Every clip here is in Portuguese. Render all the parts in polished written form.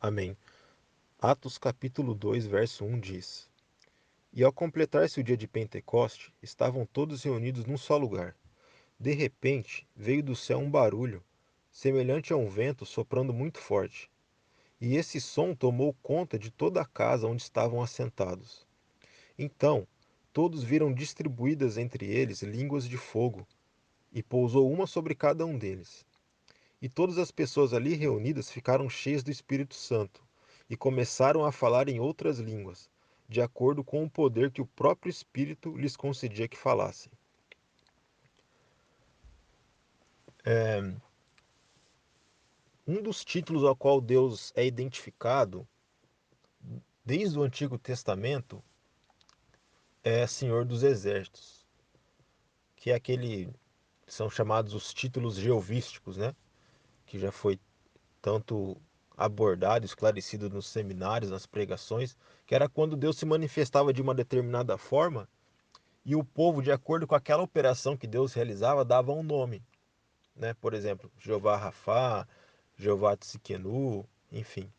Amém. Atos capítulo 2, verso 1 diz: E ao completar-se o dia de Pentecoste, estavam todos reunidos num só lugar. De repente, veio do céu um barulho, semelhante a um vento soprando muito forte. E esse som tomou conta de toda a casa onde estavam assentados. Então, todos viram distribuídas entre eles línguas de fogo, e pousou uma sobre cada um deles. E todas as pessoas ali reunidas ficaram cheias do Espírito Santo e começaram a falar em outras línguas, de acordo com o poder que o próprio Espírito lhes concedia que falassem. Um dos títulos ao qual Deus é identificado desde o Antigo Testamento é Senhor dos Exércitos, que é aquele são chamados os títulos geovísticos, né? Que já foi tanto abordado, esclarecido nos seminários, nas pregações, que era quando Deus se manifestava de uma determinada forma e o povo, de acordo com aquela operação que Deus realizava, dava um nome, né? Por exemplo, Jeová Rafá, Jeová Tsiquenu, enfim.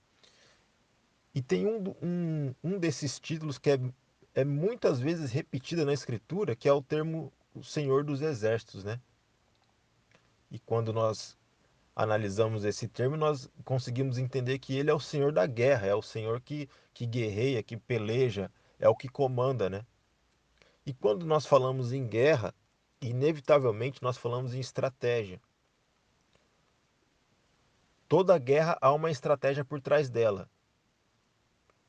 E tem um desses títulos que é muitas vezes repetida na Escritura, que é o termo o Senhor dos Exércitos, né? E quando nós analisamos esse termo, nós conseguimos entender que ele é o Senhor da guerra, é o Senhor que guerreia, que peleja, é o que comanda, né? E quando nós falamos em guerra, inevitavelmente nós falamos em estratégia. Toda guerra há uma estratégia por trás dela,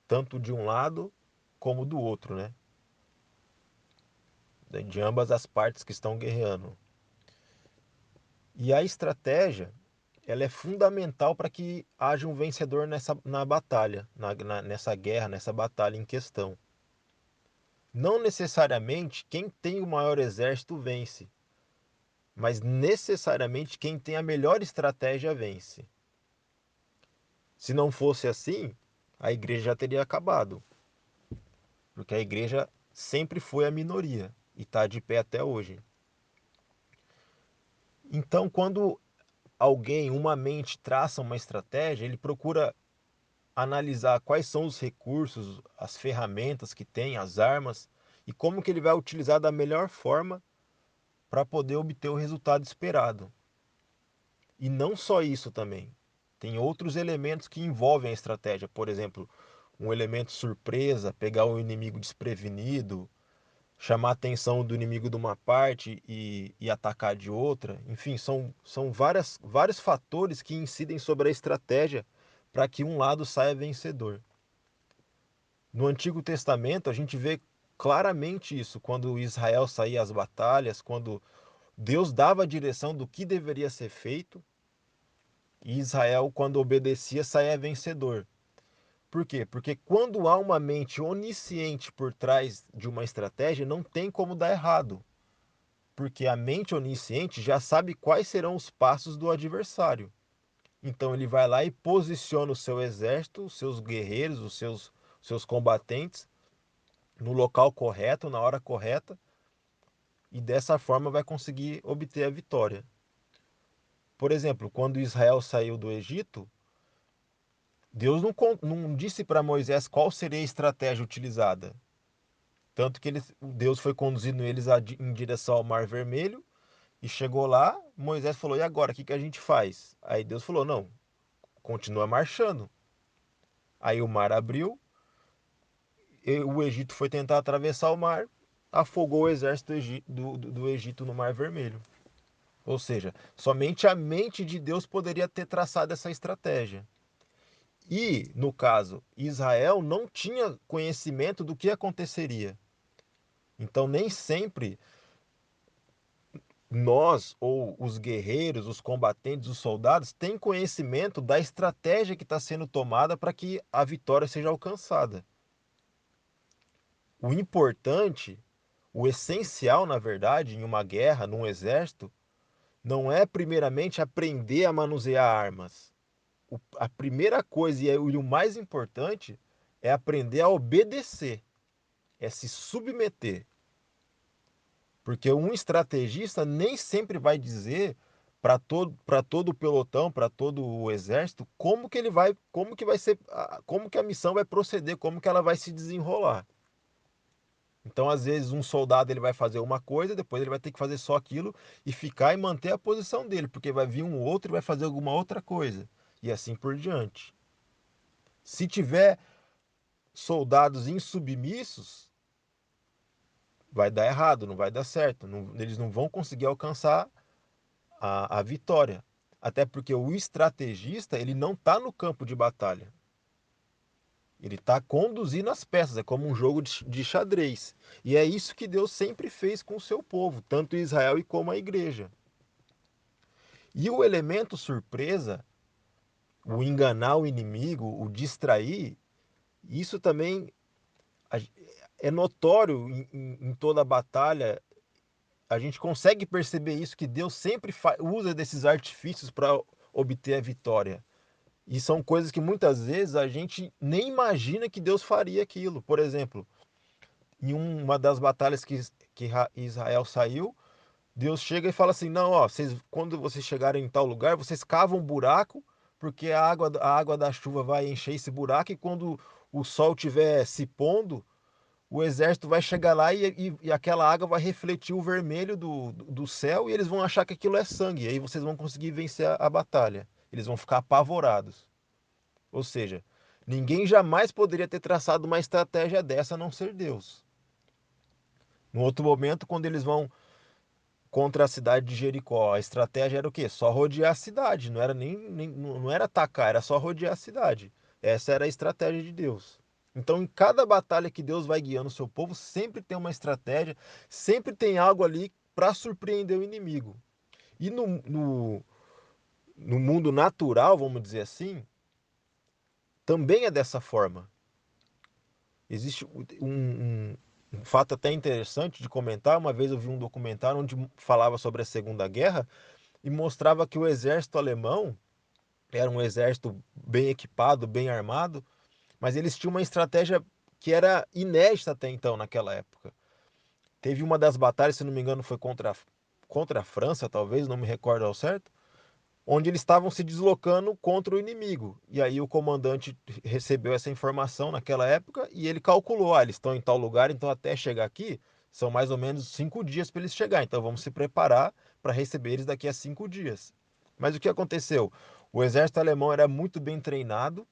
tanto de um lado como do outro, né? De ambas as partes que estão guerreando. E a estratégia, ela é fundamental para que haja um vencedor na batalha, nessa guerra, nessa batalha em questão. Não necessariamente quem tem o maior exército vence, mas necessariamente quem tem a melhor estratégia vence. Se não fosse assim, a igreja já teria acabado, porque a igreja sempre foi a minoria e está de pé até hoje. Então, quando alguém, uma mente, traça uma estratégia, ele procura analisar quais são os recursos, as ferramentas que tem, as armas, e como que ele vai utilizar da melhor forma para poder obter o resultado esperado. E não só isso também. Tem outros elementos que envolvem a estratégia. Por exemplo, um elemento surpresa, pegar o inimigo desprevenido, chamar a atenção do inimigo de uma parte e atacar de outra. Enfim, são vários fatores que incidem sobre a estratégia para que um lado saia vencedor. No Antigo Testamento, a gente vê claramente isso, quando Israel saía às batalhas, quando Deus dava a direção do que deveria ser feito, e Israel, quando obedecia, saía vencedor. Por quê? Porque quando há uma mente onisciente por trás de uma estratégia, não tem como dar errado. Porque a mente onisciente já sabe quais serão os passos do adversário. Então ele vai lá e posiciona o seu exército, os seus guerreiros, os seus combatentes no local correto, na hora correta, e dessa forma vai conseguir obter a vitória. Por exemplo, quando Israel saiu do Egito, Deus não disse para Moisés qual seria a estratégia utilizada. Tanto que Deus foi conduzindo eles em direção ao Mar Vermelho e chegou lá, Moisés falou: E agora, o que a gente faz? Aí Deus falou: Não, continua marchando. Aí o mar abriu, o Egito foi tentar atravessar o mar, afogou o exército do Egito no Mar Vermelho. Ou seja, somente a mente de Deus poderia ter traçado essa estratégia. E, no caso, Israel não tinha conhecimento do que aconteceria. Então, nem sempre nós, ou os guerreiros, os combatentes, os soldados, têm conhecimento da estratégia que está sendo tomada para que a vitória seja alcançada. O importante, o essencial, na verdade, em uma guerra, num exército, não é primeiramente aprender a manusear armas. A primeira coisa e o mais importante é aprender a obedecer, é se submeter. Porque um estrategista nem sempre vai dizer para todo o pelotão, para todo o exército, como que vai ser, como que a missão vai proceder, como que ela vai se desenrolar. Então, às vezes, um soldado ele vai fazer uma coisa, depois ele vai ter que fazer só aquilo e ficar e manter a posição dele, porque vai vir um outro e vai fazer alguma outra coisa, e assim por diante. Se tiver soldados insubmissos, vai dar errado, não vai dar certo, eles não vão conseguir alcançar a vitória. Até porque o estrategista ele não está no campo de batalha. Ele está conduzindo as peças, é como um jogo de xadrez. E é isso que Deus sempre fez com o seu povo, tanto Israel e como a igreja. E o elemento surpresa, o enganar o inimigo, o distrair, isso também é notório em toda a batalha. A gente consegue perceber isso, que Deus sempre usa desses artifícios para obter a vitória. E são coisas que muitas vezes a gente nem imagina que Deus faria aquilo. Por exemplo, em uma das batalhas que Israel saiu, Deus chega e fala assim: não, ó, quando vocês chegarem em tal lugar, vocês cavam um buraco, porque a água da chuva vai encher esse buraco, e quando o sol estiver se pondo, o exército vai chegar lá e aquela água vai refletir o vermelho do céu, e eles vão achar que aquilo é sangue. E aí vocês vão conseguir vencer a batalha. Eles vão ficar apavorados. Ou seja, ninguém jamais poderia ter traçado uma estratégia dessa a não ser Deus. No outro momento, quando eles vão contra a cidade de Jericó, a estratégia era o quê? Só rodear a cidade, não era não era atacar, era só rodear a cidade. Essa era a estratégia de Deus. Então, em cada batalha que Deus vai guiando o seu povo, sempre tem uma estratégia, sempre tem algo ali para surpreender o inimigo. E no mundo natural, vamos dizer assim, também é dessa forma. Existe um fato até interessante de comentar. Uma vez eu vi um documentário onde falava sobre a Segunda Guerra e mostrava que o exército alemão era um exército bem equipado, bem armado, mas eles tinham uma estratégia que era inédita até então, naquela época. Teve uma das batalhas, se não me engano, foi contra a França, talvez, não me recordo ao certo, onde eles estavam se deslocando contra o inimigo. E aí o comandante recebeu essa informação naquela época e ele calculou: eles estão em tal lugar, então até chegar aqui são mais ou menos 5 dias para eles chegar. Então vamos se preparar para receber eles daqui a 5 dias. Mas o que aconteceu? O exército alemão era muito bem treinado,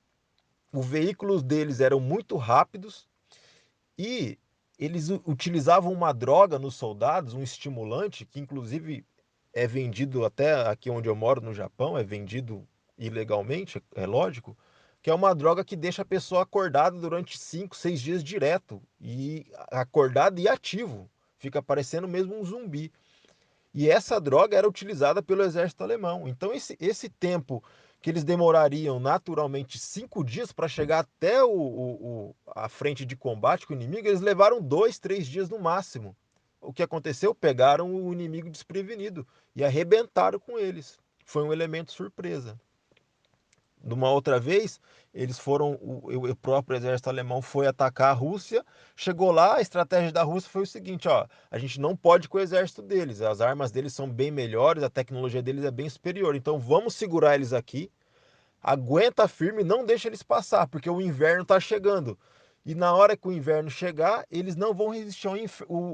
os veículos deles eram muito rápidos e eles utilizavam uma droga nos soldados, um estimulante, que inclusive é vendido até aqui onde eu moro, no Japão, é vendido ilegalmente, é lógico, que é uma droga que deixa a pessoa acordada durante 5, 6 dias direto, e acordado e ativo, fica parecendo mesmo um zumbi. E essa droga era utilizada pelo exército alemão. Então, esse tempo que eles demorariam naturalmente 5 dias para chegar até a frente de combate com o inimigo, eles levaram 2, 3 dias no máximo. O que aconteceu? Pegaram o inimigo desprevenido e arrebentaram com eles. Foi um elemento surpresa. Numa outra vez, eles foram, o próprio exército alemão foi atacar a Rússia, chegou lá, a estratégia da Rússia foi o seguinte: ó, a gente não pode ir com o exército deles, as armas deles são bem melhores, a tecnologia deles é bem superior, então vamos segurar eles aqui, aguenta firme, não deixa eles passar, porque o inverno está chegando. E na hora que o inverno chegar, eles não vão resistir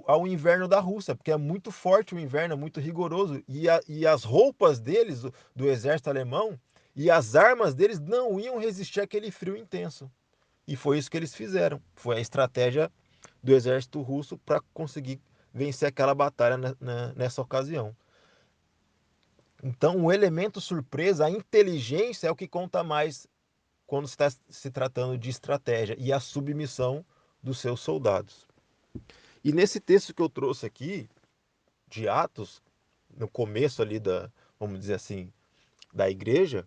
ao inverno da Rússia, porque é muito forte o inverno, é muito rigoroso. E as roupas deles, do exército alemão, e as armas deles não iam resistir àquele frio intenso. E foi isso que eles fizeram. Foi a estratégia do exército russo para conseguir vencer aquela batalha nessa ocasião. Então, o elemento surpresa, a inteligência é o que conta mais quando está se tratando de estratégia e a submissão dos seus soldados. E nesse texto que eu trouxe aqui, de Atos, no começo ali vamos dizer assim, da igreja,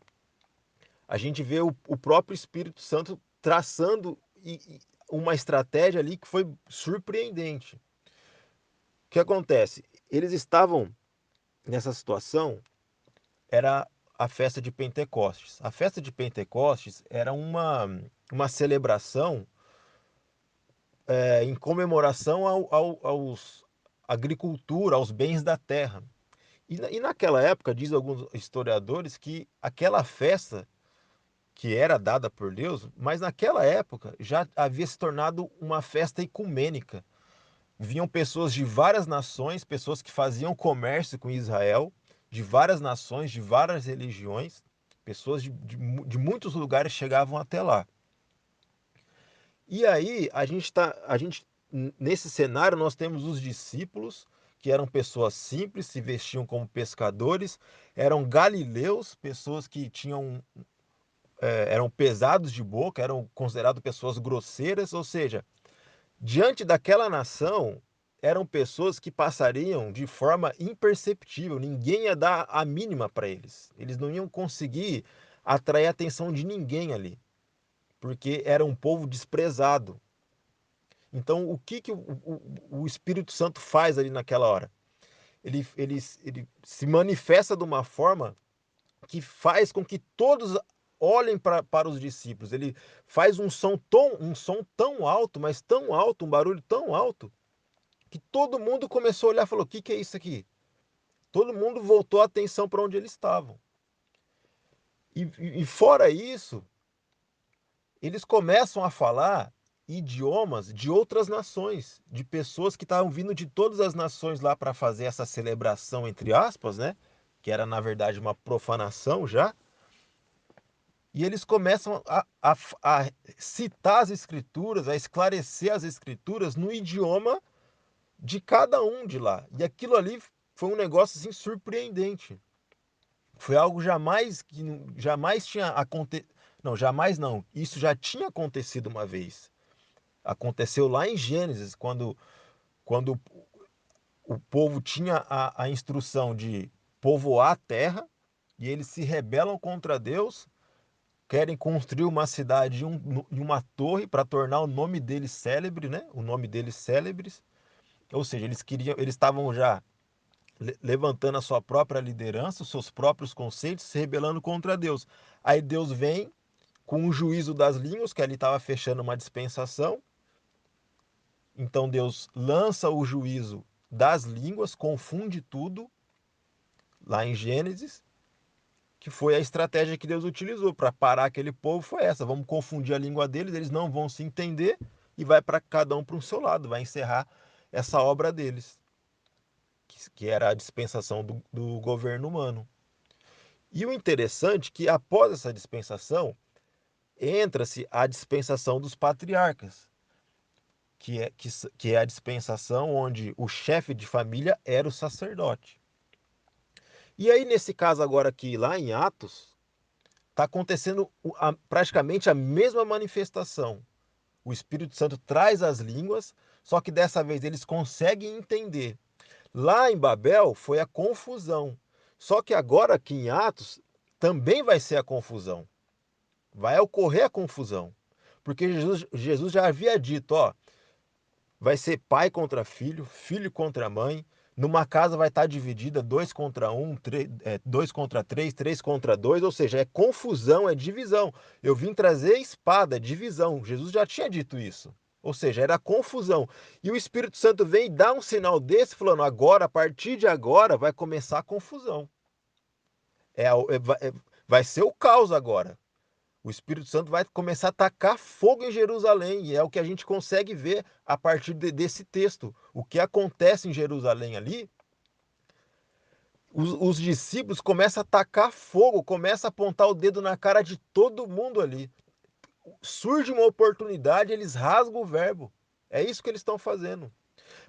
a gente vê o próprio Espírito Santo traçando uma estratégia ali que foi surpreendente. O que acontece? Eles estavam nessa situação, era a festa de Pentecostes. A festa de Pentecostes era uma celebração em comemoração aos agricultura, aos bens da terra. E naquela época, diz alguns historiadores, que aquela festa que era dada por Deus, mas naquela época já havia se tornado uma festa ecumênica. Vinham pessoas de várias nações, pessoas que faziam comércio com Israel, de várias nações, de várias religiões, pessoas de muitos lugares chegavam até lá. E aí, nesse cenário, nós temos os discípulos, que eram pessoas simples, se vestiam como pescadores, eram galileus, pessoas que eram pesados de boca, eram considerados pessoas grosseiras, ou seja, diante daquela nação, eram pessoas que passariam de forma imperceptível, ninguém ia dar a mínima para eles. Eles não iam conseguir atrair a atenção de ninguém ali, porque era um povo desprezado. Então, o que, que o Espírito Santo faz ali naquela hora? Ele se manifesta de uma forma que faz com que todos olhem para os discípulos. Ele faz um som tão alto, mas tão alto, um barulho tão alto, que todo mundo começou a olhar e falou: o que, que é isso aqui? Todo mundo voltou a atenção para onde eles estavam. E fora isso, eles começam a falar idiomas de outras nações, de pessoas que estavam vindo de todas as nações lá para fazer essa celebração, entre aspas, né? Que era na verdade uma profanação já. E eles começam a citar as escrituras, a esclarecer as escrituras no idioma de cada um de lá. E aquilo ali foi um negócio assim surpreendente. Foi algo jamais tinha acontecido. Não, jamais não. Isso já tinha acontecido uma vez. Aconteceu lá em Gênesis, quando o povo tinha a instrução de povoar a terra e eles se rebelam contra Deus, querem construir uma cidade e uma torre para tornar o nome deles célebre, né? O nome deles célebres. Ou seja, eles estavam já levantando a sua própria liderança, os seus próprios conceitos, se rebelando contra Deus. Aí Deus vem com o juízo das línguas, que ali estava fechando uma dispensação. Então Deus lança o juízo das línguas, confunde tudo, lá em Gênesis, que foi a estratégia que Deus utilizou para parar aquele povo, foi essa: vamos confundir a língua deles, eles não vão se entender e vai para cada um para o seu lado, vai encerrar essa obra deles, que era a dispensação do governo humano. E o interessante é que após essa dispensação, entra-se a dispensação dos patriarcas, que é a dispensação onde o chefe de família era o sacerdote. E aí, nesse caso agora aqui, lá em Atos, está acontecendo praticamente a mesma manifestação. O Espírito Santo traz as línguas, só que dessa vez eles conseguem entender. Lá em Babel foi a confusão. Só que agora aqui em Atos também vai ser a confusão. Vai ocorrer a confusão. Porque Jesus já havia dito, ó, vai ser pai contra filho, filho contra mãe. Numa casa vai estar dividida 2 contra 1, dois contra três contra dois, ou seja, é confusão, é divisão. Eu vim trazer espada, divisão. Jesus já tinha dito isso. Ou seja, era confusão. E o Espírito Santo vem e dá um sinal desse, falando: agora, a partir de agora, vai começar a confusão. Vai ser o caos agora. O Espírito Santo vai começar a tacar fogo em Jerusalém, e é o que a gente consegue ver a partir desse texto. O que acontece em Jerusalém ali, os discípulos começam a tacar fogo, começam a apontar o dedo na cara de todo mundo ali. Surge uma oportunidade, eles rasgam o verbo. É isso que eles estão fazendo.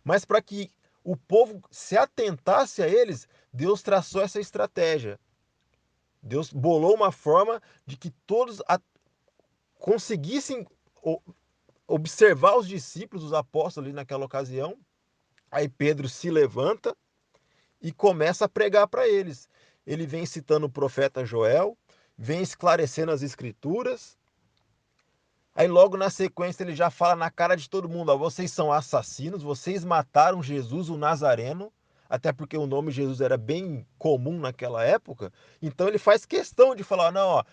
Mas para que o povo se atentasse a eles, Deus traçou essa estratégia. Deus bolou uma forma de que todos conseguissem observar os discípulos, os apóstolos ali naquela ocasião. Aí Pedro se levanta e começa a pregar para eles. Ele vem citando o profeta Joel, vem esclarecendo as escrituras. Aí logo na sequência ele já fala na cara de todo mundo: ó, vocês são assassinos, vocês mataram Jesus o Nazareno, até porque o nome Jesus era bem comum naquela época. Então ele faz questão de falar: não, ó,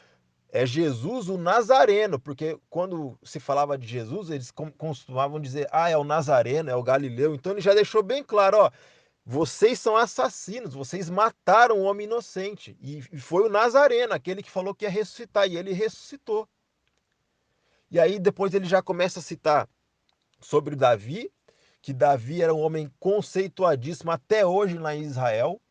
é Jesus o Nazareno, porque quando se falava de Jesus, eles costumavam dizer: ah, é o Nazareno, é o Galileu. Então ele já deixou bem claro: ó, vocês são assassinos, vocês mataram um homem inocente. E foi o Nazareno, aquele que falou que ia ressuscitar, e ele ressuscitou. E aí depois ele já começa a citar sobre Davi, que Davi era um homem conceituadíssimo até hoje lá em Israel.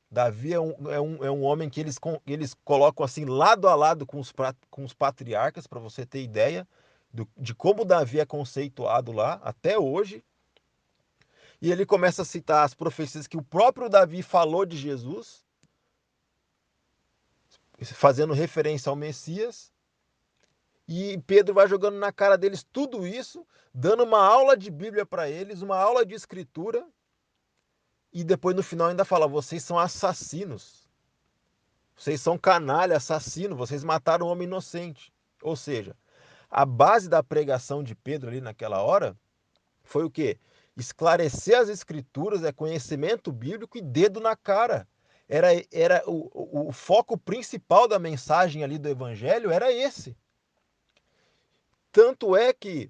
Davi é um homem que eles colocam assim lado a lado com os patriarcas, para você ter ideia de como Davi é conceituado lá até hoje. E ele começa a citar as profecias que o próprio Davi falou de Jesus, fazendo referência ao Messias. E Pedro vai jogando na cara deles tudo isso, dando uma aula de Bíblia para eles, uma aula de escritura. E depois no final ainda fala: vocês são assassinos. Vocês são canalha, assassino, vocês mataram um homem inocente. Ou seja, a base da pregação de Pedro ali naquela hora foi o quê? Esclarecer as escrituras, é conhecimento bíblico e dedo na cara. Era o foco principal da mensagem ali do evangelho era esse. Tanto é que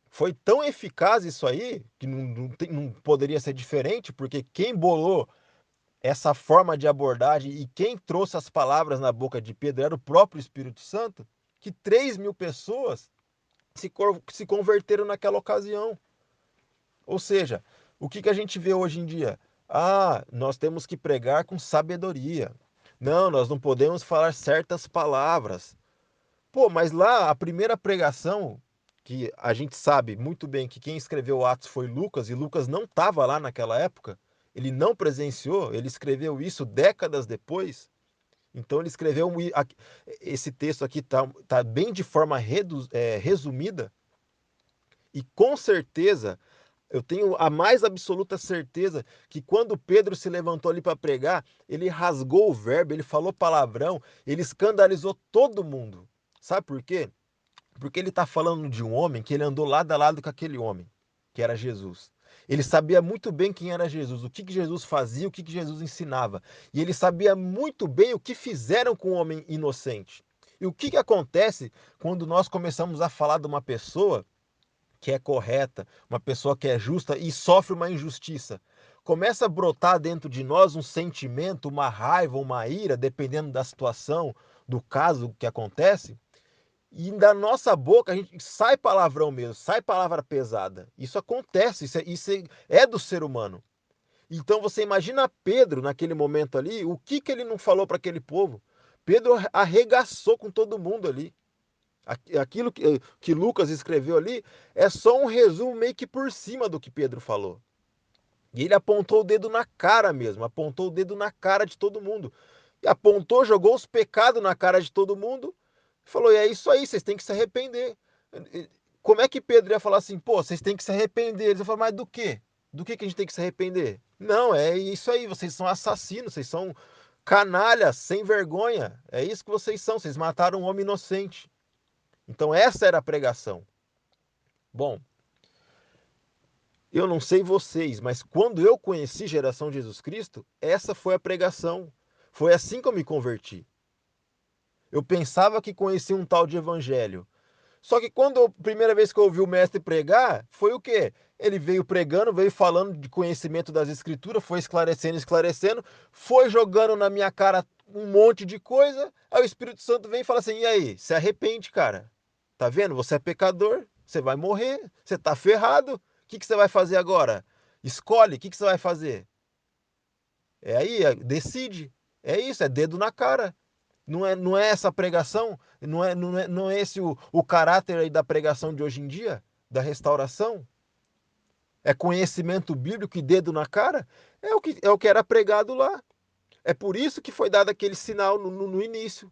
foi tão eficaz isso aí, que não poderia ser diferente, porque quem bolou essa forma de abordagem e quem trouxe as palavras na boca de Pedro era o próprio Espírito Santo, que 3.000 pessoas se converteram naquela ocasião. Ou seja, o que a gente vê hoje em dia? Ah, nós temos que pregar com sabedoria. Não, nós não podemos falar certas palavras. Pô, mas lá a primeira pregação, que a gente sabe muito bem que quem escreveu Atos foi Lucas, e Lucas não estava lá naquela época, ele não presenciou, ele escreveu isso décadas depois. Então ele escreveu esse texto aqui tá bem de forma resumida, e com certeza eu tenho a mais absoluta certeza que quando Pedro se levantou ali para pregar, ele rasgou o verbo, ele falou palavrão, ele escandalizou todo mundo. Sabe por quê? Porque ele está falando de um homem que ele andou lado a lado com aquele homem, que era Jesus. Ele sabia muito bem quem era Jesus, o que Jesus fazia, o que Jesus ensinava. E ele sabia muito bem o que fizeram com o homem inocente. E o que acontece quando nós começamos a falar de uma pessoa que é correta, uma pessoa que é justa e sofre uma injustiça? Começa a brotar dentro de nós um sentimento, uma raiva, uma ira, dependendo da situação, do caso que acontece. E da nossa boca a gente sai palavrão mesmo, sai palavra pesada. Isso acontece, isso é do ser humano. Então você imagina Pedro naquele momento ali, o que ele não falou para aquele povo? Pedro arregaçou com todo mundo ali. Aquilo que Lucas escreveu ali é só um resumo meio que por cima do que Pedro falou. E ele apontou o dedo na cara mesmo, apontou o dedo na cara de todo mundo. E apontou, jogou os pecados na cara de todo mundo, falou: e é isso aí, vocês têm que se arrepender. Como é que Pedro ia falar assim: pô, vocês têm que se arrepender? Eles iam falar: mas do quê? Do que a gente tem que se arrepender? Não, é isso aí, vocês são assassinos, vocês são canalhas, sem vergonha. É isso que vocês são, vocês mataram um homem inocente. Então essa era a pregação. Bom, eu não sei vocês, mas quando eu conheci Geração Jesus Cristo, essa foi a pregação. Foi assim que eu me converti. Eu pensava que conhecia um tal de evangelho. Só que quando a primeira vez que eu ouvi o mestre pregar, foi o quê? Ele veio pregando, veio falando de conhecimento das escrituras, foi esclarecendo, esclarecendo, foi jogando na minha cara um monte de coisa. Aí o Espírito Santo vem e fala assim: e aí, se arrepende, cara. Tá vendo? Você é pecador, você vai morrer, você tá ferrado. O que você vai fazer agora? Escolhe, o que você vai fazer? É aí, decide. É isso, é dedo na cara. Não é essa a pregação? Não é esse o caráter aí da pregação de hoje em dia? Da restauração? É conhecimento bíblico e dedo na cara? É o que era pregado lá. É por isso que foi dado aquele sinal no início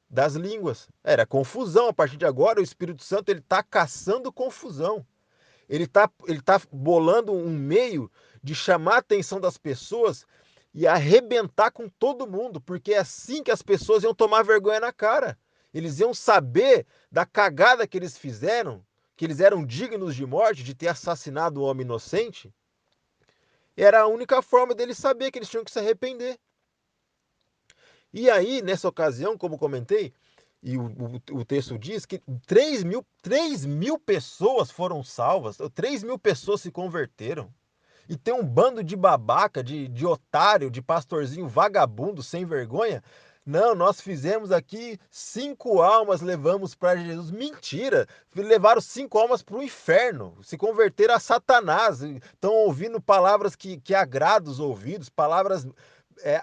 das línguas. Era confusão. A partir de agora, o Espírito Santo ele está caçando confusão. Ele tá bolando um meio de chamar a atenção das pessoas e arrebentar com todo mundo, porque é assim que as pessoas iam tomar vergonha na cara. Eles iam saber da cagada que eles fizeram, que eles eram dignos de morte, de ter assassinado um homem inocente. Era a única forma deles saber que eles tinham que se arrepender. E aí, nessa ocasião, como comentei, e o texto diz que 3.000 pessoas foram salvas, 3.000 pessoas se converteram. E tem um bando de babaca, de otário, de pastorzinho vagabundo, sem vergonha. Não, nós fizemos aqui 5 almas, levamos para Jesus. Mentira! Levaram 5 almas para o inferno, se converteram a Satanás. Estão ouvindo palavras que agradam os ouvidos, palavras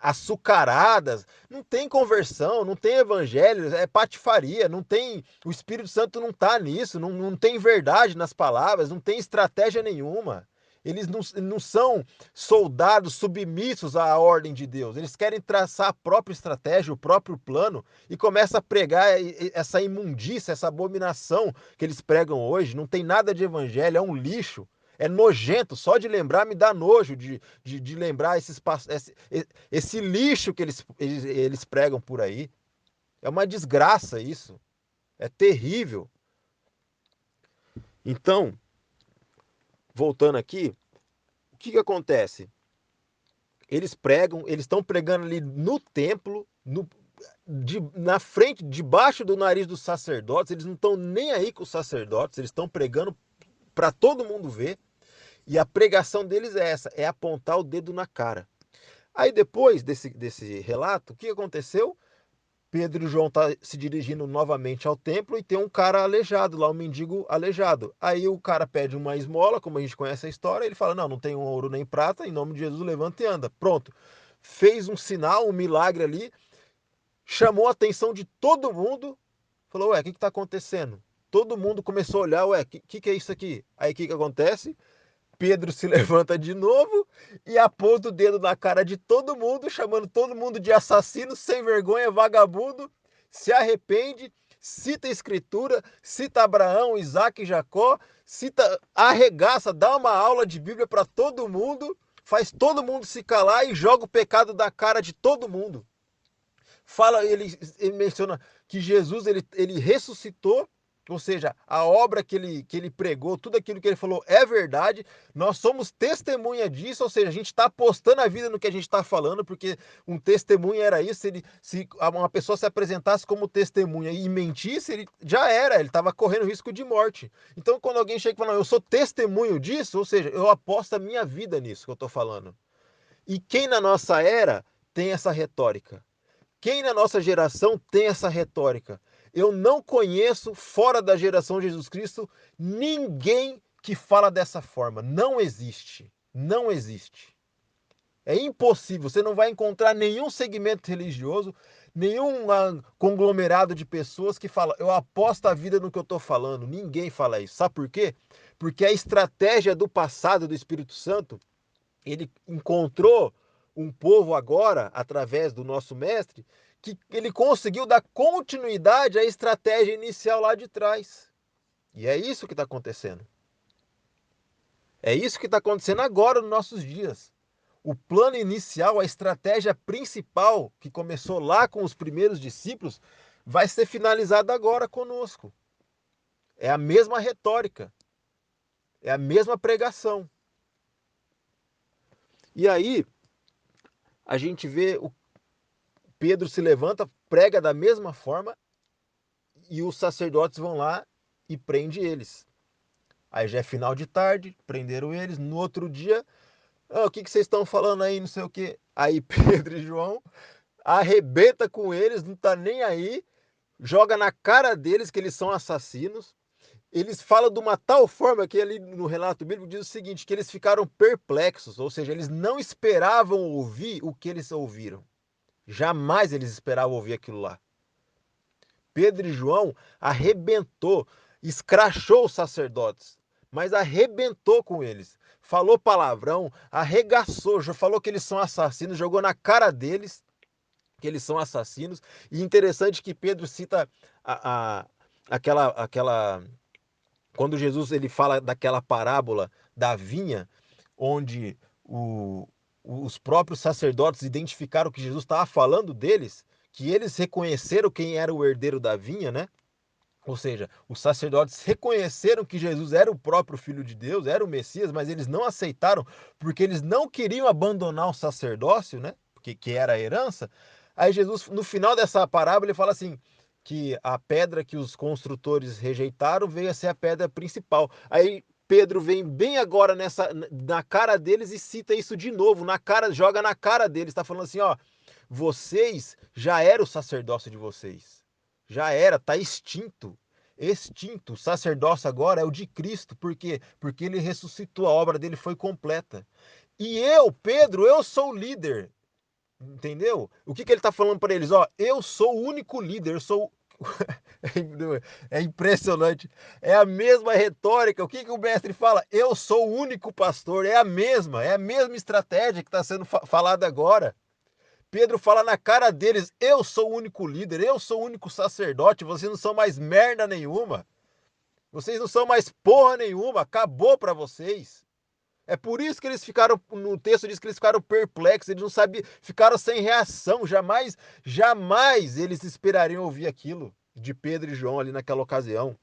açucaradas. Não tem conversão, não tem evangelho, é patifaria, não tem. O Espírito Santo não está nisso, não tem verdade nas palavras, não tem estratégia nenhuma. Eles não são soldados submissos à ordem de Deus. Eles querem traçar a própria estratégia, o próprio plano e começa a pregar essa imundícia, essa abominação que eles pregam hoje. Não tem nada de evangelho, é um lixo. É nojento, só de lembrar me dá nojo de lembrar esse lixo que eles pregam por aí. É uma desgraça isso. É terrível. Então, voltando aqui, o que acontece? Eles pregam, eles estão pregando ali no templo, na frente, debaixo do nariz dos sacerdotes, eles não estão nem aí com os sacerdotes, eles estão pregando para todo mundo ver. E a pregação deles é essa, é apontar o dedo na cara. Aí depois desse relato, o que aconteceu? Pedro e João tá se dirigindo novamente ao templo e tem um cara aleijado lá, um mendigo aleijado. Aí o cara pede uma esmola, como a gente conhece a história, ele fala: não, não tem ouro nem prata, em nome de Jesus levanta e anda. Pronto. Fez um sinal, um milagre ali, chamou a atenção de todo mundo, falou: ué, o que está acontecendo? Todo mundo começou a olhar: ué, o que é isso aqui? Aí o que acontece? Pedro se levanta de novo e aponta o dedo na cara de todo mundo, chamando todo mundo de assassino, sem vergonha, vagabundo, se arrepende, cita a escritura, cita Abraão, Isaac e Jacó, cita, arregaça, dá uma aula de Bíblia para todo mundo, faz todo mundo se calar e joga o pecado da cara de todo mundo. Fala, ele menciona que Jesus ele ressuscitou, ou seja, a obra que ele pregou, tudo aquilo que ele falou é verdade, nós somos testemunha disso, ou seja, a gente está apostando a vida no que a gente está falando, porque um testemunha era isso, se uma pessoa se apresentasse como testemunha e mentisse, ele já era, ele estava correndo risco de morte. Então, quando alguém chega e fala: não, eu sou testemunho disso, ou seja, eu aposto a minha vida nisso que eu estou falando. E quem na nossa era tem essa retórica? Quem na nossa geração tem essa retórica? Eu não conheço, fora da geração de Jesus Cristo, ninguém que fala dessa forma. Não existe. Não existe. É impossível. Você não vai encontrar nenhum segmento religioso, nenhum conglomerado de pessoas que fala: eu aposto a vida no que eu estou falando. Ninguém fala isso. Sabe por quê? Porque a estratégia do passado do Espírito Santo, ele encontrou um povo agora, através do nosso mestre, que ele conseguiu dar continuidade à estratégia inicial lá de trás. E é isso que está acontecendo. É isso que está acontecendo agora nos nossos dias. O plano inicial, a estratégia principal, que começou lá com os primeiros discípulos, vai ser finalizada agora conosco. É a mesma retórica, é a mesma pregação. E aí, a gente vê o Pedro se levanta, prega da mesma forma e os sacerdotes vão lá e prende eles. Aí já é final de tarde, prenderam eles. No outro dia, o que vocês estão falando aí, não sei o quê. Aí Pedro e João arrebenta com eles, não tá nem aí, joga na cara deles que eles são assassinos. Eles falam de uma tal forma que ali no relato bíblico diz o seguinte, que eles ficaram perplexos, ou seja, eles não esperavam ouvir o que eles ouviram. Jamais eles esperavam ouvir aquilo lá. Pedro e João arrebentou, escrachou os sacerdotes, mas arrebentou com eles. Falou palavrão, arregaçou, falou que eles são assassinos, jogou na cara deles que eles são assassinos. E interessante que Pedro cita aquela quando Jesus ele fala daquela parábola da vinha, onde os próprios sacerdotes identificaram que Jesus estava falando deles, que eles reconheceram quem era o herdeiro da vinha, né? Ou seja, os sacerdotes reconheceram que Jesus era o próprio Filho de Deus, era o Messias, mas eles não aceitaram porque eles não queriam abandonar o sacerdócio, né? Que era a herança. Aí Jesus, no final dessa parábola, ele fala assim, que a pedra que os construtores rejeitaram veio a ser a pedra principal. Aí Pedro vem bem agora na cara deles e cita isso de novo, joga na cara deles, está falando assim, ó, vocês já era o sacerdócio de vocês. Já era, tá extinto. Extinto. O sacerdócio agora é o de Cristo. Por quê? Porque ele ressuscitou, a obra dele foi completa. E eu, Pedro, eu sou o líder. Entendeu? O que ele está falando para eles? Ó, eu sou o único líder, eu sou. É impressionante. É a mesma retórica. O que o mestre fala? Eu sou o único pastor. É a mesma estratégia que está sendo falada agora. Pedro fala na cara deles: eu sou o único líder, eu sou o único sacerdote. Vocês não são mais merda nenhuma. Vocês não são mais porra nenhuma. Acabou para vocês. É por isso que eles ficaram, no texto diz que eles ficaram perplexos, eles não sabiam, ficaram sem reação, jamais eles esperariam ouvir aquilo de Pedro e João ali naquela ocasião.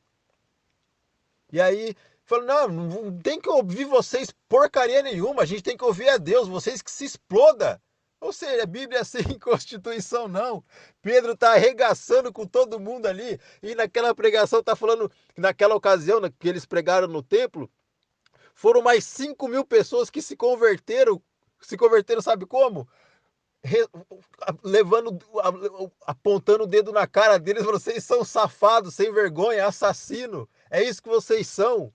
E aí, falou, não tem que ouvir vocês porcaria nenhuma, a gente tem que ouvir a Deus, vocês que se exploda. Ou seja, a Bíblia sem Constituição não. Pedro está arregaçando com todo mundo ali, e naquela pregação está falando, naquela ocasião que eles pregaram no templo, foram mais 5.000 pessoas que se converteram. Se converteram, sabe como? Levando, apontando o dedo na cara deles, vocês são safados, sem vergonha, assassino. É isso que vocês são.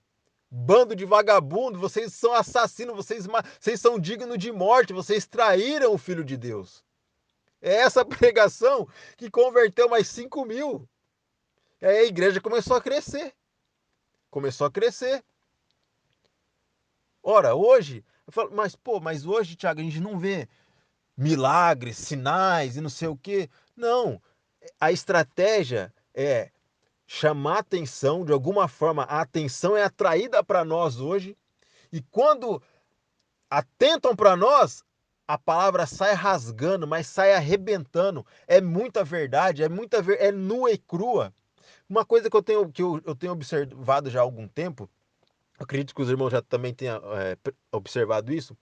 Bando de vagabundo, vocês são assassinos, vocês são dignos de morte, vocês traíram o Filho de Deus. É essa pregação que converteu mais 5.000. E aí a igreja começou a crescer. Começou a crescer. Ora, hoje, eu falo, mas hoje, Thiago, a gente não vê milagres, sinais e não sei o quê. Não, a estratégia é chamar atenção, de alguma forma, a atenção é atraída para nós hoje, e quando atentam para nós, a palavra sai rasgando, mas sai arrebentando. É muita verdade, é nua e crua. Uma coisa que eu tenho observado já há algum tempo, acredito que os irmãos já também tenham observado isso.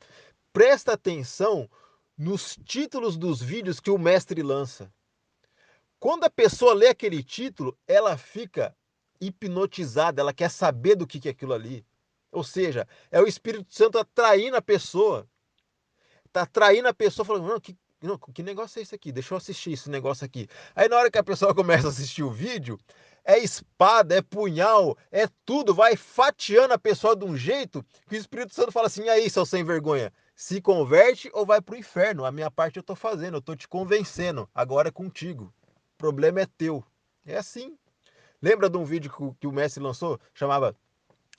Presta atenção nos títulos dos vídeos que o mestre lança. Quando a pessoa lê aquele título, ela fica hipnotizada, ela quer saber do que é aquilo ali. Ou seja, é o Espírito Santo atraindo a pessoa. Está atraindo a pessoa falando, que negócio é esse aqui? Deixa eu assistir esse negócio aqui. Aí na hora que a pessoa começa a assistir o vídeo, é espada, é punhal, é tudo, vai fatiando a pessoa de um jeito que o Espírito Santo fala assim, e aí, seu sem vergonha, se converte ou vai pro inferno? A minha parte eu tô fazendo, eu tô te convencendo, agora é contigo. O problema é teu. É assim. Lembra de um vídeo que o mestre lançou? Chamava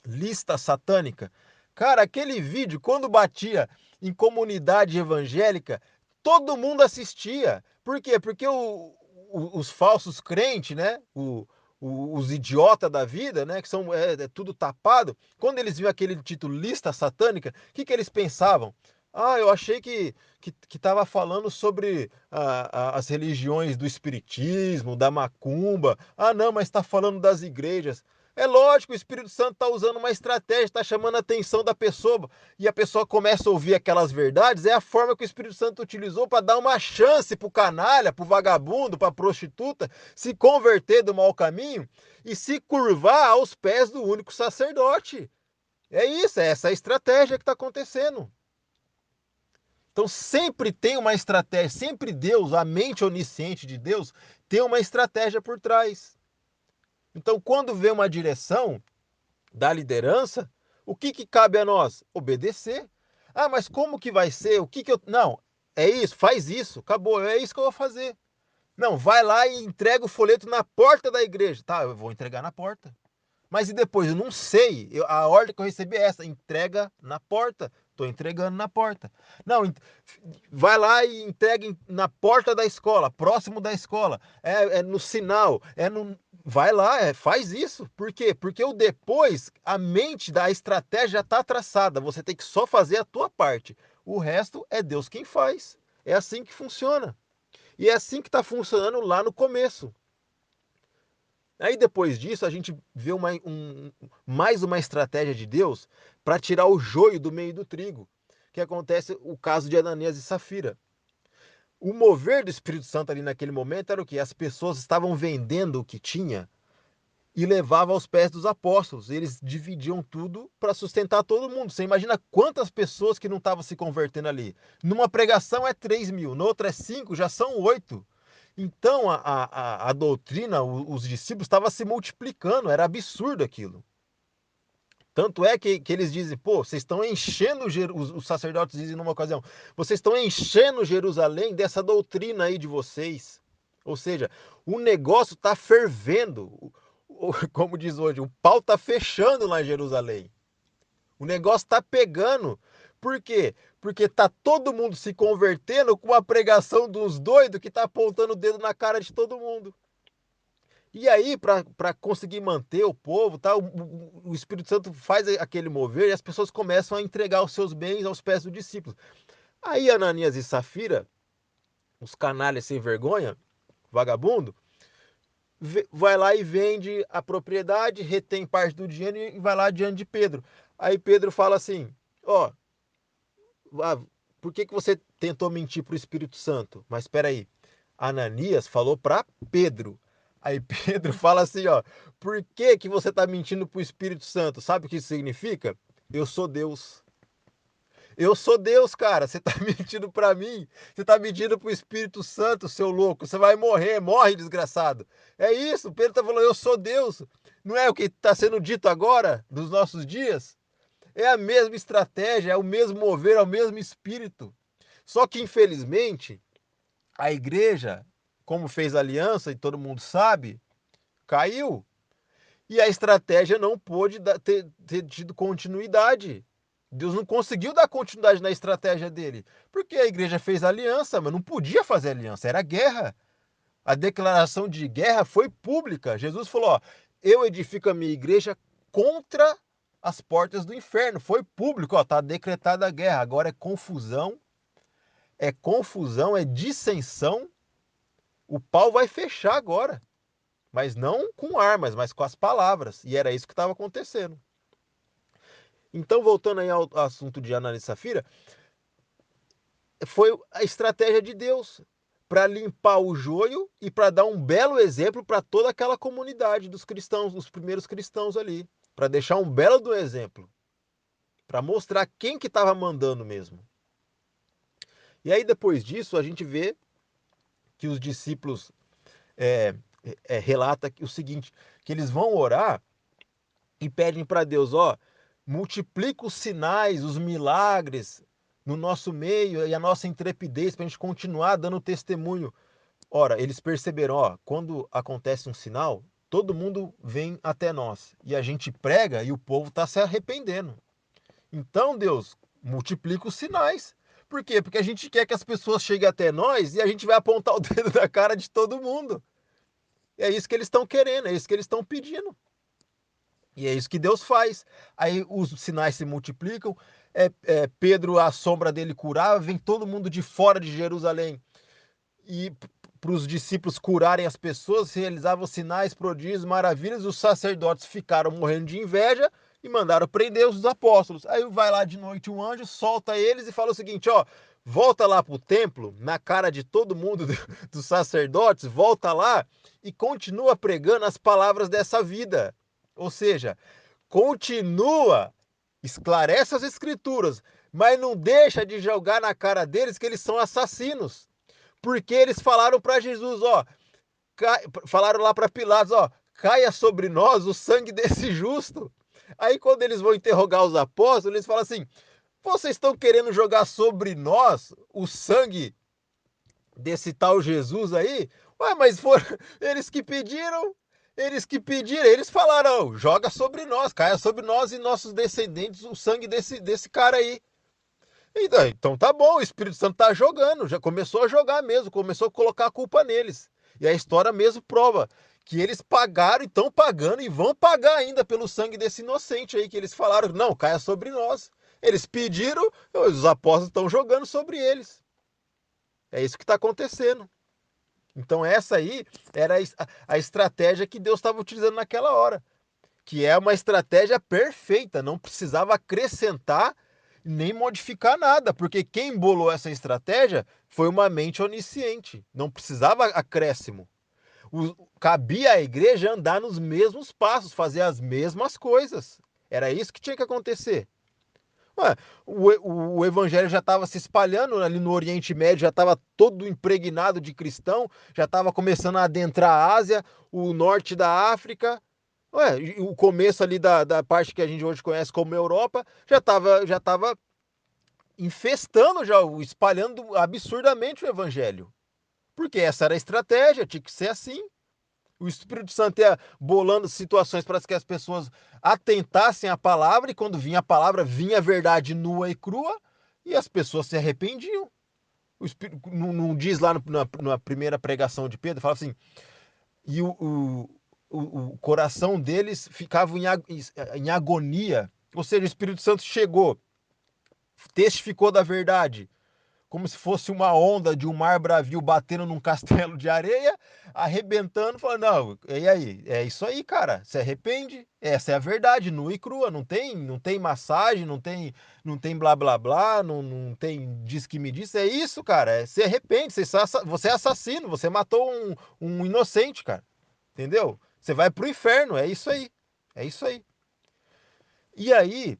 Lista Satânica? Cara, aquele vídeo, quando batia em comunidade evangélica, todo mundo assistia. Por quê? Porque os falsos crentes, né? Os idiotas da vida, né? Que são tudo tapado. Quando eles viam aquele título Lista Satânica, o que eles pensavam? Ah, eu achei que estava falando sobre as religiões do espiritismo, da macumba. Ah, não, mas está falando das igrejas. É lógico, o Espírito Santo está usando uma estratégia, está chamando a atenção da pessoa, e a pessoa começa a ouvir aquelas verdades, é a forma que o Espírito Santo utilizou para dar uma chance para o canalha, para o vagabundo, para a prostituta, se converter do mau caminho e se curvar aos pés do único sacerdote. É isso, é essa a estratégia que está acontecendo. Então sempre tem uma estratégia, sempre Deus, a mente onisciente de Deus, tem uma estratégia por trás. Então quando vê uma direção da liderança, o que cabe a nós? Obedecer. Ah, mas como que vai ser? O que eu... Não, é isso, faz isso, acabou, é isso que eu vou fazer. Não, vai lá e entrega o folheto na porta da igreja. Tá, eu vou entregar na porta. Mas e depois? Eu não sei. A ordem que eu recebi é essa: entrega na porta. Estou entregando na porta. Não, vai lá e entrega na porta da escola, próximo da escola. É no sinal, é no. Vai lá, faz isso. Por quê? Porque o depois, a mente da estratégia já está traçada. Você tem que só fazer a tua parte. O resto é Deus quem faz. É assim que funciona. E é assim que está funcionando lá no começo. Aí depois disso a gente vê mais uma estratégia de Deus para tirar o joio do meio do trigo, que acontece o caso de Ananias e Safira. O mover do Espírito Santo ali naquele momento era o que? As pessoas estavam vendendo o que tinha e levava aos pés dos apóstolos. Eles dividiam tudo para sustentar todo mundo. Você imagina quantas pessoas que não estavam se convertendo ali. Numa pregação é 3.000, noutra é 5, já são 8. Então a doutrina, os discípulos estavam se multiplicando, era absurdo aquilo. Tanto é que eles dizem, pô, vocês estão enchendo, os sacerdotes dizem numa ocasião, vocês estão enchendo Jerusalém dessa doutrina aí de vocês. Ou seja, o negócio está fervendo. Como diz hoje, o pau está fechando lá em Jerusalém. O negócio está pegando. Por quê? Porque tá todo mundo se convertendo com a pregação dos doidos que tá apontando o dedo na cara de todo mundo. E aí, para conseguir manter o povo, tá, o Espírito Santo faz aquele mover e as pessoas começam a entregar os seus bens aos pés dos discípulos. Aí Ananias e Safira, os canalhas sem vergonha, vagabundo, vai lá e vende a propriedade, retém parte do dinheiro e vai lá diante de Pedro. Aí Pedro fala assim, ó, por que você tentou mentir para o Espírito Santo? Mas espera aí, Ananias falou para Pedro. Aí Pedro fala assim, ó, por que você está mentindo para o Espírito Santo? Sabe o que isso significa? Eu sou Deus. Eu sou Deus, cara. Você está mentindo para mim. Você está mentindo para o Espírito Santo, seu louco. Você vai morrer, morre, desgraçado. É isso, Pedro está falando, eu sou Deus. Não é o que está sendo dito agora, nos nossos dias? É a mesma estratégia, é o mesmo mover, é o mesmo espírito. Só que, infelizmente, a igreja, como fez aliança e todo mundo sabe, caiu. E a estratégia não pôde ter tido continuidade. Deus não conseguiu dar continuidade na estratégia dele. Porque a igreja fez aliança, mas não podia fazer aliança, era guerra. A declaração de guerra foi pública. Jesus falou: ó, eu edifico a minha igreja contra as portas do inferno. Foi público, ó, tá decretada a guerra. Agora é confusão, é dissensão. O pau vai fechar agora. Mas não com armas, mas com as palavras. E era isso que estava acontecendo. Então, voltando aí ao assunto de Ananias e Safira, foi a estratégia de Deus para limpar o joio e para dar um belo exemplo para toda aquela comunidade dos cristãos, dos primeiros cristãos ali, para deixar um belo do exemplo, para mostrar quem que estava mandando mesmo. E aí depois disso a gente vê que os discípulos relata o seguinte, que eles vão orar e pedem para Deus, ó, multiplica os sinais, os milagres no nosso meio e a nossa intrepidez para a gente continuar dando testemunho. Ora, eles perceberam, ó, quando acontece um sinal, todo mundo vem até nós e a gente prega e o povo está se arrependendo. Então, Deus, multiplica os sinais. Por quê? Porque a gente quer que as pessoas cheguem até nós e a gente vai apontar o dedo na cara de todo mundo. É isso que eles estão querendo, é isso que eles estão pedindo. E é isso que Deus faz. Aí os sinais se multiplicam. Pedro, a sombra dele curava, vem todo mundo de fora de Jerusalém. E para os discípulos curarem as pessoas, realizavam sinais, prodígios, maravilhas. Os sacerdotes ficaram morrendo de inveja e mandaram prender os apóstolos. Aí vai lá de noite um anjo, solta eles e fala o seguinte: ó, volta lá para o templo, na cara de todo mundo dos sacerdotes, volta lá e continua pregando as palavras dessa vida. Ou seja, continua, esclarece as escrituras, mas não deixa de jogar na cara deles que eles são assassinos. Porque eles falaram para Jesus, ó, falaram lá para Pilatos, ó, caia sobre nós o sangue desse justo. Aí quando eles vão interrogar os apóstolos, eles falam assim: vocês estão querendo jogar sobre nós o sangue desse tal Jesus aí? Ué, mas foram eles que pediram, eles falaram, joga sobre nós, caia sobre nós e nossos descendentes o sangue desse cara aí. Então tá bom, o Espírito Santo tá jogando, já começou a jogar mesmo, começou a colocar a culpa neles. E a história mesmo prova que eles pagaram e estão pagando e vão pagar ainda pelo sangue desse inocente aí, que eles falaram, não, caia sobre nós. Eles pediram, os apóstolos estão jogando sobre eles. É isso que está acontecendo. Então essa aí era a estratégia que Deus estava utilizando naquela hora, que é uma estratégia perfeita, não precisava acrescentar nem modificar nada, porque quem bolou essa estratégia foi uma mente onisciente, não precisava acréscimo. Cabia à igreja andar nos mesmos passos, fazer as mesmas coisas. Era isso que tinha que acontecer. Ué, o evangelho já estava se espalhando ali no Oriente Médio, já estava todo impregnado de cristão, já estava começando a adentrar a Ásia, o norte da África. Ué, o começo ali da parte que a gente hoje conhece como Europa, já tava infestando, já espalhando absurdamente o evangelho. Porque essa era a estratégia, tinha que ser assim. O Espírito Santo ia bolando situações para que as pessoas atentassem à palavra, e quando vinha a palavra, vinha a verdade nua e crua, e as pessoas se arrependiam. O Espírito não diz lá na primeira pregação de Pedro, fala assim, e o coração deles ficava em agonia. Ou seja, o Espírito Santo chegou, testificou da verdade, como se fosse uma onda de um mar bravio batendo num castelo de areia, arrebentando, falando, não, e aí? É isso aí, cara. Se arrepende. Essa é a verdade, nua e crua. Não tem massagem, não tem blá blá blá, não tem diz que me disse. É isso, cara. Se arrepende. Você é assassino, você matou um inocente, cara. Entendeu? Você vai pro inferno, é isso aí. É isso aí. E aí,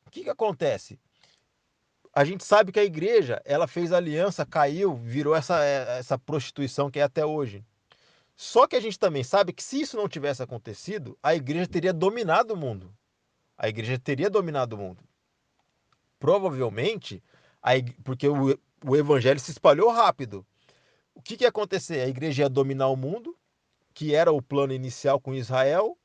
o que acontece? A gente sabe que a igreja, ela fez aliança, caiu, virou essa prostituição que é até hoje. Só que a gente também sabe que se isso não tivesse acontecido, a igreja teria dominado o mundo. A igreja teria dominado o mundo. Provavelmente, porque o evangelho se espalhou rápido. O que ia acontecer? A igreja ia dominar o mundo, que era o plano inicial com Israel,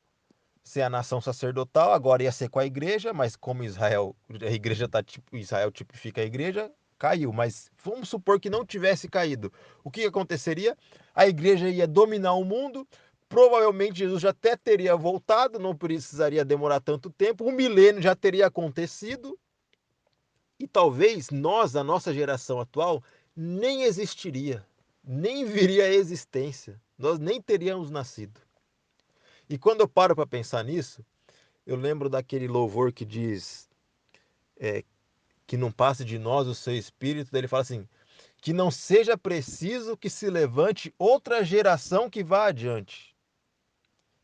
ser a nação sacerdotal, agora ia ser com a igreja, mas como a igreja tá tipo, Israel tipifica a igreja, caiu. Mas vamos supor que não tivesse caído. O que aconteceria? A igreja ia dominar o mundo, provavelmente Jesus já até teria voltado, não precisaria demorar tanto tempo, um milênio já teria acontecido, e talvez nós, a nossa geração atual, nem existiria, nem viria à existência. Nós nem teríamos nascido. E quando eu paro para pensar nisso, eu lembro daquele louvor que diz que não passe de nós o seu espírito. Daí ele fala assim: que não seja preciso que se levante outra geração que vá adiante.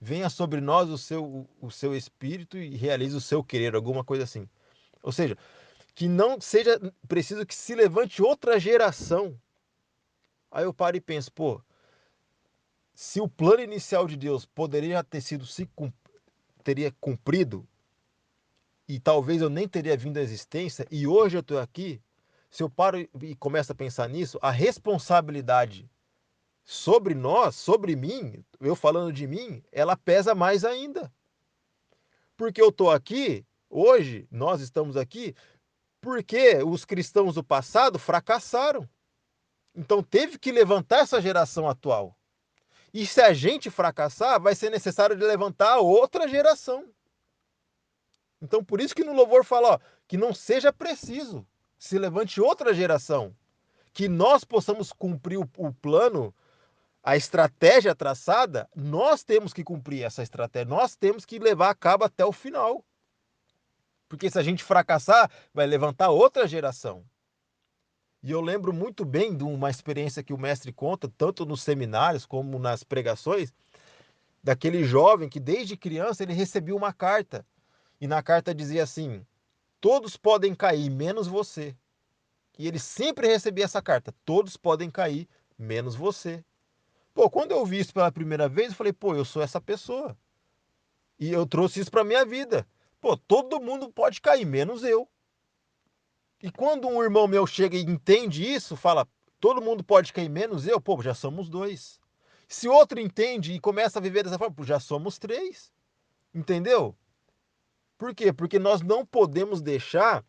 Venha sobre nós o seu espírito e realize o seu querer, alguma coisa assim. Ou seja, que não seja preciso que se levante outra geração. Aí eu paro e penso, pô, se o plano inicial de Deus poderia ter sido teria cumprido, e talvez eu nem teria vindo à existência, e hoje eu estou aqui, se eu paro e começo a pensar nisso, a responsabilidade sobre nós, sobre mim, eu falando de mim, ela pesa mais ainda. Porque eu estou aqui, hoje, nós estamos aqui, porque os cristãos do passado fracassaram. Então teve que levantar essa geração atual. E se a gente fracassar, vai ser necessário de levantar outra geração. Então, por isso que no louvor fala, ó, que não seja preciso, se levante outra geração, que nós possamos cumprir o plano, a estratégia traçada, nós temos que cumprir essa estratégia, nós temos que levar a cabo até o final. Porque se a gente fracassar, vai levantar outra geração. E eu lembro muito bem de uma experiência que o mestre conta, tanto nos seminários como nas pregações, daquele jovem que desde criança ele recebia uma carta. E na carta dizia assim: todos podem cair, menos você. E ele sempre recebia essa carta: todos podem cair, menos você. Pô, quando eu vi isso pela primeira vez, eu falei: pô, eu sou essa pessoa. E eu trouxe isso para minha vida. Pô, todo mundo pode cair, menos eu. E quando um irmão meu chega e entende isso, fala: todo mundo pode cair, menos eu, pô, já somos dois. Se outro entende e começa a viver dessa forma, pô, já somos três. Entendeu? Por quê? Porque nós não podemos deixar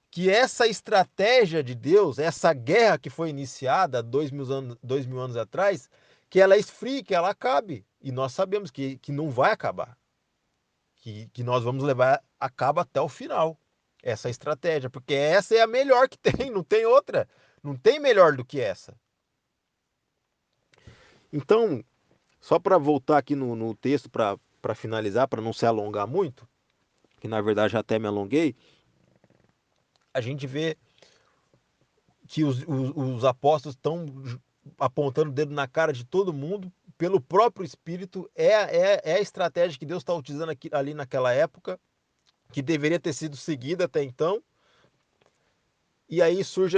que essa estratégia de Deus, essa guerra que foi iniciada há 2.000 anos atrás, que ela esfrie, que ela acabe. E nós sabemos que não vai acabar. Que nós vamos levar a cabo até o final. Essa estratégia. Porque essa é a melhor que tem, não tem outra. Não tem melhor do que essa. Então, só para voltar aqui no texto, para finalizar, para não se alongar muito, que na verdade já até me alonguei, a gente vê que os apóstolos estão apontando o dedo na cara de todo mundo, pelo próprio Espírito, é a estratégia que Deus está utilizando aqui, ali naquela época, que deveria ter sido seguida até então. E aí surge,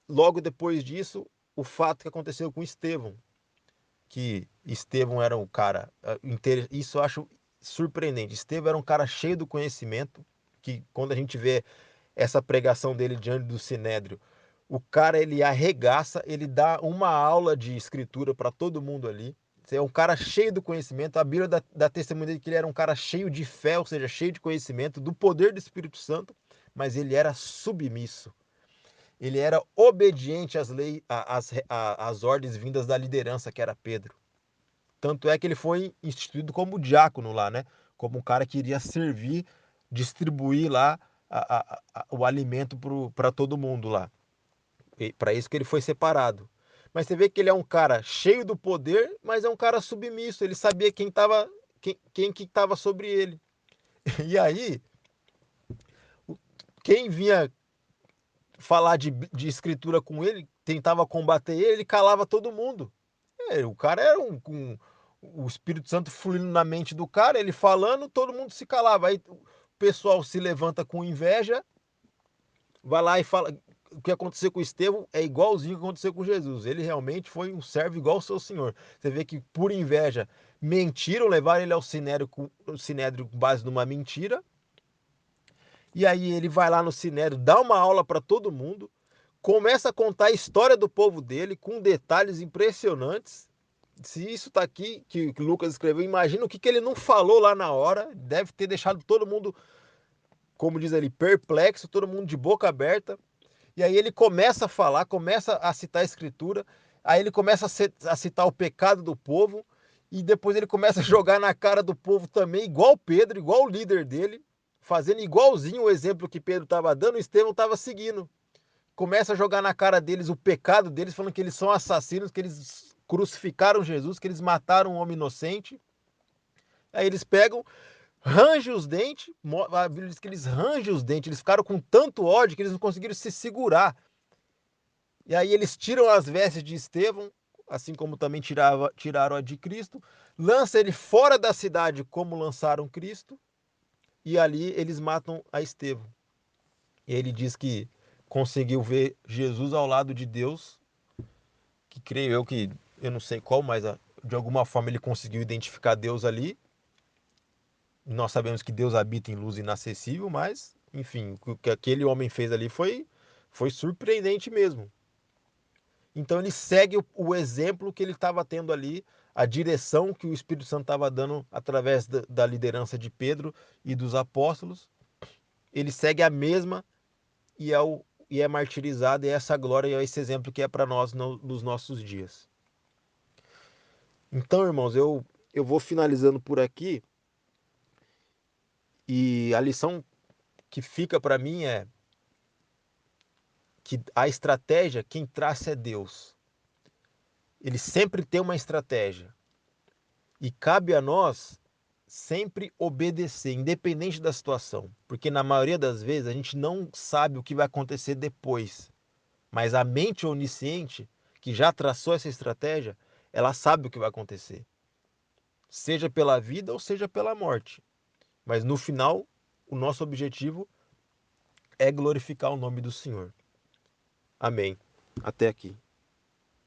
logo depois disso, o fato que aconteceu com Estevão, que Estevão era um cara, isso eu acho surpreendente. Estevão era um cara cheio do conhecimento, que quando a gente vê essa pregação dele diante do Sinédrio, o cara ele arregaça, ele dá uma aula de escritura para todo mundo ali. É um cara cheio do conhecimento. A Bíblia dá testemunho dele que ele era um cara cheio de fé, ou seja, cheio de conhecimento, do poder do Espírito Santo, mas ele era submisso. Ele era obediente às leis, às ordens vindas da liderança, que era Pedro. Tanto é que ele foi instituído como diácono lá, né? Como um cara que iria servir, distribuir lá o alimento para todo mundo lá. Para isso que ele foi separado. Mas você vê que ele é um cara cheio do poder, mas é um cara submisso. Ele sabia quem que estava sobre ele. E aí, quem vinha falar de escritura com ele, tentava combater ele, ele calava todo mundo. O cara era o Espírito Santo fluindo na mente do cara, ele falando, todo mundo se calava. Aí o pessoal se levanta com inveja, vai lá e fala. O que aconteceu com Estevão é igualzinho o que aconteceu com Jesus. Ele realmente foi um servo igual ao seu Senhor. Você vê que, por inveja, mentiram, levaram ele ao sinédrio com base numa mentira. E aí ele vai lá no sinédrio, dá uma aula para todo mundo, começa a contar a história do povo dele com detalhes impressionantes. Se isso está aqui, que o Lucas escreveu, imagina o que ele não falou lá na hora. Deve ter deixado todo mundo, como diz ali, perplexo, todo mundo de boca aberta. E aí ele começa a falar, começa a citar a escritura, aí ele começa a citar o pecado do povo, e depois ele começa a jogar na cara do povo também, igual Pedro, igual o líder dele, fazendo igualzinho o exemplo que Pedro estava dando, o Estevão estava seguindo. Começa a jogar na cara deles o pecado deles, falando que eles são assassinos, que eles crucificaram Jesus, que eles mataram um homem inocente. Aí eles pegam, rangem os dentes, a Bíblia diz que eles rangem os dentes, eles ficaram com tanto ódio que eles não conseguiram se segurar. E aí eles tiram as vestes de Estevão, assim como também tiraram a de Cristo, lançam ele fora da cidade como lançaram Cristo, e ali eles matam a Estevão. E ele diz que conseguiu ver Jesus ao lado de Deus, que creio eu que, eu não sei qual, mas de alguma forma ele conseguiu identificar Deus ali. Nós sabemos que Deus habita em luz inacessível, mas, enfim, o que aquele homem fez ali foi surpreendente mesmo. Então ele segue o exemplo que ele estava tendo ali, a direção que o Espírito Santo estava dando através da liderança de Pedro e dos apóstolos. Ele segue a mesma e é martirizado, e é essa glória e é esse exemplo que é para nós nos nossos dias. Então, irmãos, eu vou finalizando por aqui, e a lição que fica para mim é que a estratégia, quem traça é Deus. Ele sempre tem uma estratégia. E cabe a nós sempre obedecer, independente da situação. Porque na maioria das vezes a gente não sabe o que vai acontecer depois. Mas a mente onisciente, que já traçou essa estratégia, ela sabe o que vai acontecer. Seja pela vida ou seja pela morte. Mas no final, o nosso objetivo é glorificar o nome do Senhor. Amém. Até aqui.